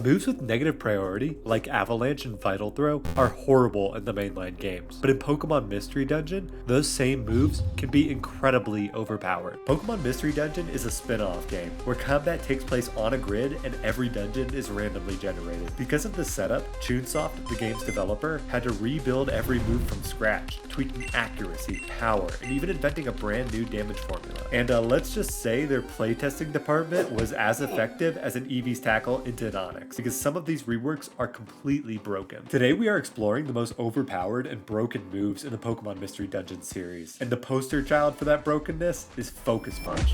Moves with negative priority, like Avalanche and Vital Throw, are horrible in the mainline games, but in Pokémon Mystery Dungeon, those same moves can be incredibly overpowered. Pokémon Mystery Dungeon is a spin-off game, where combat takes place on a grid and every dungeon is randomly generated. Because of this setup, Chunsoft, the game's developer, had to rebuild every move from scratch, tweaking accuracy, power, and even inventing a brand new damage formula. And let's just say their playtesting department was as effective as an Eevee's tackle into an Onyx, because some of these reworks are completely broken. Today we are exploring the most overpowered and broken moves in the Pokémon Mystery Dungeon series, and the poster child for that brokenness is Focus Punch.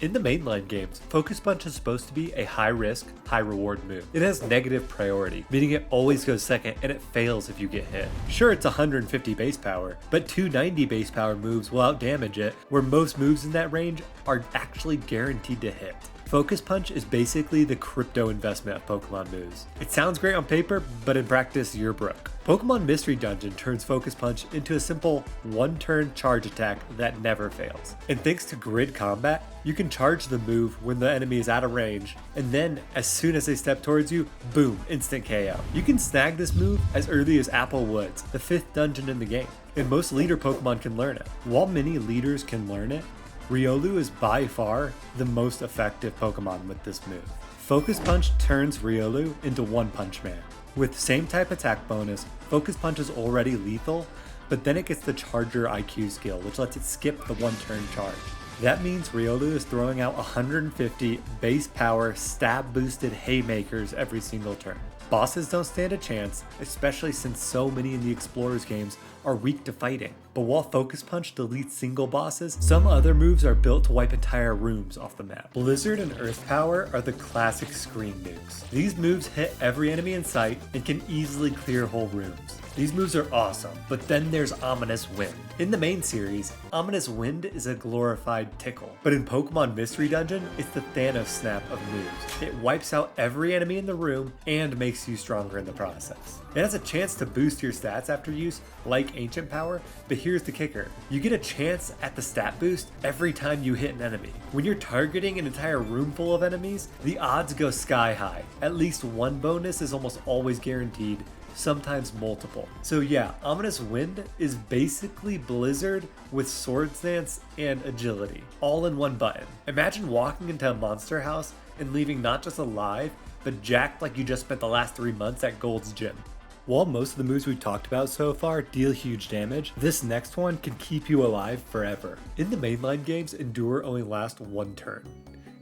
In the mainline games, Focus Punch is supposed to be a high-risk, high-reward move. It has negative priority, meaning it always goes second and it fails if you get hit. Sure, it's 150 base power, but 290 base power moves will outdamage it, where most moves in that range are actually guaranteed to hit. Focus Punch is basically the crypto investment of Pokemon moves. It sounds great on paper, but in practice, you're broke. Pokemon Mystery Dungeon turns Focus Punch into a simple one-turn charge attack that never fails. And thanks to grid combat, you can charge the move when the enemy is out of range, and then as soon as they step towards you, boom, instant KO. You can snag this move as early as Apple Woods, the 5th dungeon in the game, and most leader Pokemon can learn it. While many leaders can learn it, Riolu is by far the most effective Pokemon with this move. Focus Punch turns Riolu into One Punch Man. With same type attack bonus, Focus Punch is already lethal, but then it gets the Charger IQ skill, which lets it skip the one-turn charge. That means Riolu is throwing out 150 base power stab boosted haymakers every single turn. Bosses don't stand a chance, especially since so many in the Explorers games are weak to fighting. But while Focus Punch deletes single bosses, some other moves are built to wipe entire rooms off the map. Blizzard and Earth Power are the classic screen nukes. These moves hit every enemy in sight and can easily clear whole rooms. These moves are awesome, but then there's Ominous Wind. In the main series, Ominous Wind is a glorified tickle, but in Pokemon Mystery Dungeon, it's the Thanos snap of moves. It wipes out every enemy in the room and makes you stronger in the process. It has a chance to boost your stats after use, like Ancient Power, but here's the kicker. You get a chance at the stat boost every time you hit an enemy. When you're targeting an entire room full of enemies, the odds go sky high. At least one bonus is almost always guaranteed, sometimes multiple. So yeah, Ominous Wind is basically Blizzard with Swords Dance and Agility, all in one button. Imagine walking into a monster house and leaving not just alive, but jacked like you just spent the last 3 months at Gold's Gym. While most of the moves we've talked about so far deal huge damage, this next one can keep you alive forever. In the mainline games, Endure only lasts one turn.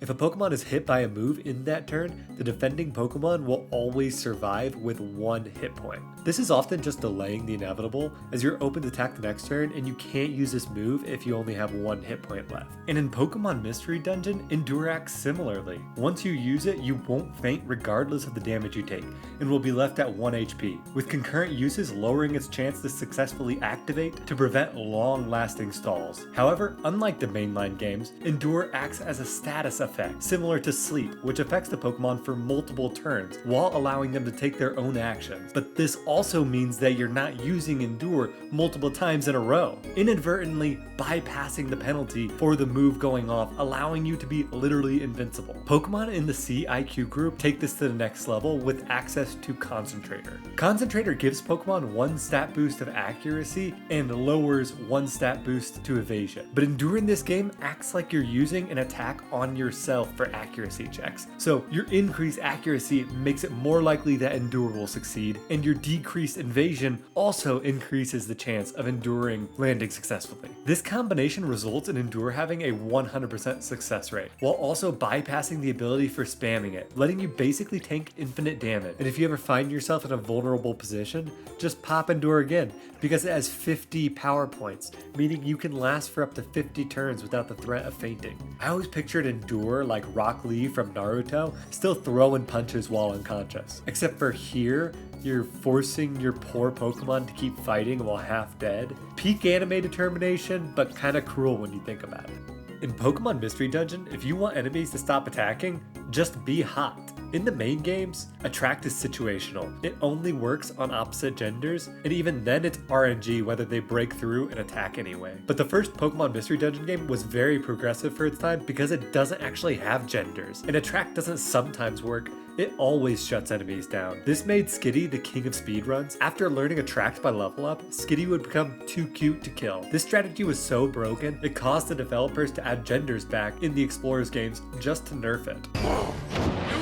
If a Pokemon is hit by a move in that turn, the defending Pokemon will always survive with 1 hit point. This is often just delaying the inevitable, as you're open to attack the next turn and you can't use this move if you only have 1 hit point left. And in Pokemon Mystery Dungeon, Endure acts similarly. Once you use it, you won't faint regardless of the damage you take, and will be left at 1 HP, with concurrent uses lowering its chance to successfully activate to prevent long-lasting stalls. However, unlike the mainline games, Endure acts as a status effect, similar to Sleep, which affects the Pokemon for multiple turns, while allowing them to take their own actions. But this also means that you're not using Endure multiple times in a row, inadvertently bypassing the penalty for the move going off, allowing you to be literally invincible. Pokemon in the C IQ group take this to the next level with access to Concentrator. Concentrator gives Pokemon 1 stat boost of accuracy and lowers 1 stat boost to evasion. But Endure in this game acts like you're using an attack on yourself for accuracy checks. So your increased accuracy makes it more likely that Endure will succeed, and your decreased evasion also increases the chance of Enduring landing successfully. This combination results in Endure having a 100% success rate, while also bypassing the ability for spamming it, letting you basically tank infinite damage. And if you ever find yourself in a vulnerable position, just pop Endure again, because it has 50 power points, meaning you can last for up to 50 turns without the threat of fainting. I always pictured Endure like Rock Lee from Naruto, still throwing punches while unconscious. Except for here, you're forcing your poor Pokemon to keep fighting while half dead. Peak anime determination, but kinda cruel when you think about it. In Pokemon Mystery Dungeon, if you want enemies to stop attacking, just be hot. In the main games, Attract is situational. It only works on opposite genders, and even then it's RNG whether they break through and attack anyway. But the first Pokemon Mystery Dungeon game was very progressive for its time because it doesn't actually have genders, and Attract doesn't sometimes work, it always shuts enemies down. This made Skitty the king of speedruns. After learning Attract by level up, Skitty would become too cute to kill. This strategy was so broken, it caused the developers to add genders back in the Explorers games just to nerf it.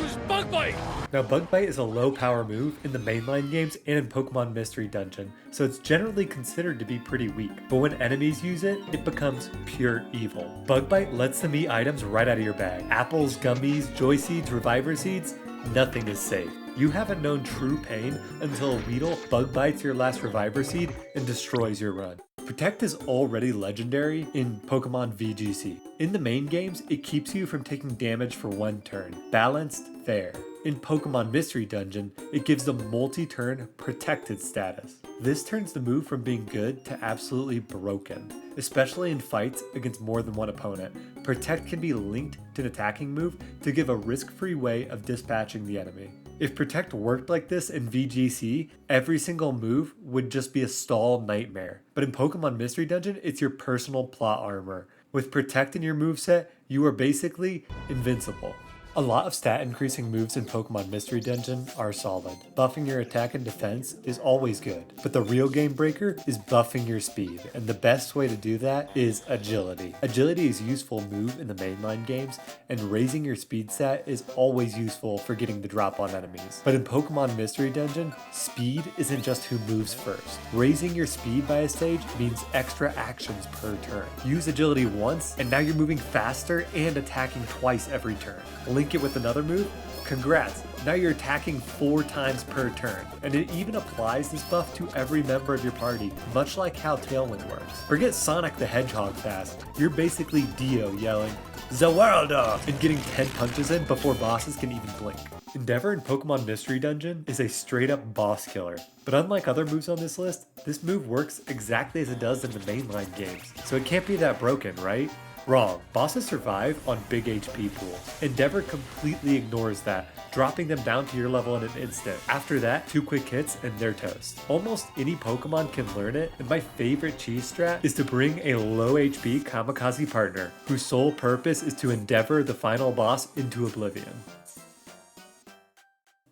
Use Bug Bite! Now, Bug Bite is a low power move in the mainline games and in Pokémon Mystery Dungeon, so it's generally considered to be pretty weak. But when enemies use it, it becomes pure evil. Bug Bite lets them eat items right out of your bag. Apples, gummies, joy seeds, reviver seeds, nothing is safe. You haven't known true pain until a Weedle bug bites your last reviver seed and destroys your run. Protect is already legendary in Pokemon VGC. In the main games, it keeps you from taking damage for one turn. Balanced, fair. In Pokemon Mystery Dungeon, it gives the multi-turn protected status. This turns the move from being good to absolutely broken, especially in fights against more than one opponent. Protect can be linked to an attacking move to give a risk-free way of dispatching the enemy. If Protect worked like this in VGC, every single move would just be a stall nightmare. But in Pokemon Mystery Dungeon, it's your personal plot armor. With Protect in your moveset, you are basically invincible. A lot of stat increasing moves in Pokemon Mystery Dungeon are solid. Buffing your attack and defense is always good, but the real game breaker is buffing your speed, and the best way to do that is agility. Agility is a useful move in the mainline games, and raising your speed stat is always useful for getting the drop on enemies. But in Pokemon Mystery Dungeon, speed isn't just who moves first. Raising your speed by a stage means extra actions per turn. Use agility once, and now you're moving faster and attacking twice every turn. Link it with another move, congrats, now you're attacking 4 times per turn. And it even applies this buff to every member of your party, much like how Tailwind works. Forget Sonic the Hedgehog fast, you're basically Dio yelling, "Zawalda!" and getting 10 punches in before bosses can even blink. Endeavor in Pokemon Mystery Dungeon is a straight up boss killer. But unlike other moves on this list, this move works exactly as it does in the mainline games. So it can't be that broken, right? Wrong. Bosses survive on big HP pools. Endeavor completely ignores that, dropping them down to your level in an instant. After that, 2 quick hits and they're toast. Almost any Pokemon can learn it, and my favorite cheese strat is to bring a low HP kamikaze partner, whose sole purpose is to endeavor the final boss into oblivion.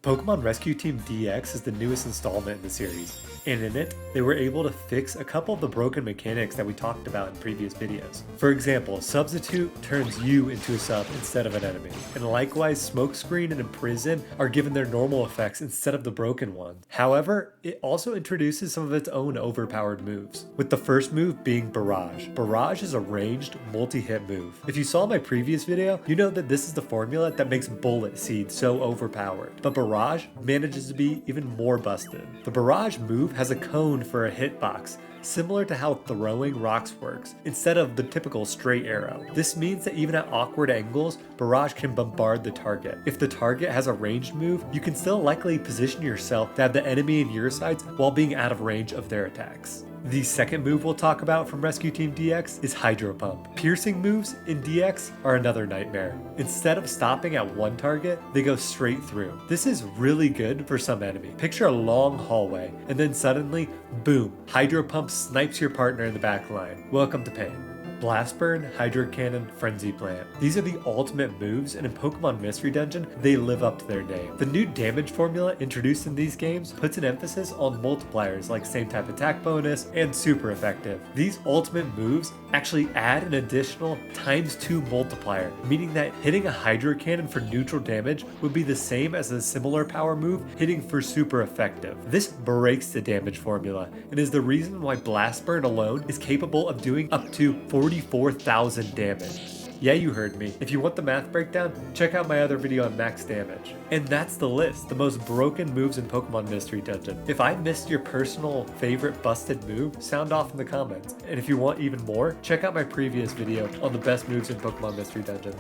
Pokemon Rescue Team DX is the newest installment in the series, and in it, they were able to fix a couple of the broken mechanics that we talked about in previous videos. For example, Substitute turns you into a sub instead of an enemy, and likewise Smokescreen and Imprison are given their normal effects instead of the broken ones. However, it also introduces some of its own overpowered moves, with the first move being Barrage. Barrage is a ranged, multi-hit move. If you saw my previous video, you know that this is the formula that makes Bullet Seed so overpowered, but Barrage manages to be even more busted. The Barrage move has a cone for a hitbox, similar to how throwing rocks works, instead of the typical straight arrow. This means that even at awkward angles, Barrage can bombard the target. If the target has a ranged move, you can still likely position yourself to have the enemy in your sights while being out of range of their attacks. The second move we'll talk about from Rescue Team DX is Hydro Pump. Piercing moves in DX are another nightmare. Instead of stopping at one target, they go straight through. This is really good for some enemy. Picture a long hallway, and then suddenly, boom, Hydro Pump snipes your partner in the back line. Welcome to pain. Blast Burn, Hydro Cannon, Frenzy Plant. These are the ultimate moves, and in Pokemon Mystery Dungeon, they live up to their name. The new damage formula introduced in these games puts an emphasis on multipliers like same type attack bonus and super effective. These ultimate moves actually add an additional ×2 multiplier, meaning that hitting a Hydro Cannon for neutral damage would be the same as a similar power move hitting for super effective. This breaks the damage formula and is the reason why Blast Burn alone is capable of doing up to 44,000 damage. Yeah, you heard me. If you want the math breakdown, check out my other video on max damage. And that's the list, the most broken moves in Pokemon Mystery Dungeon. If I missed your personal favorite busted move, sound off in the comments. And if you want even more, check out my previous video on the best moves in Pokemon Mystery Dungeon.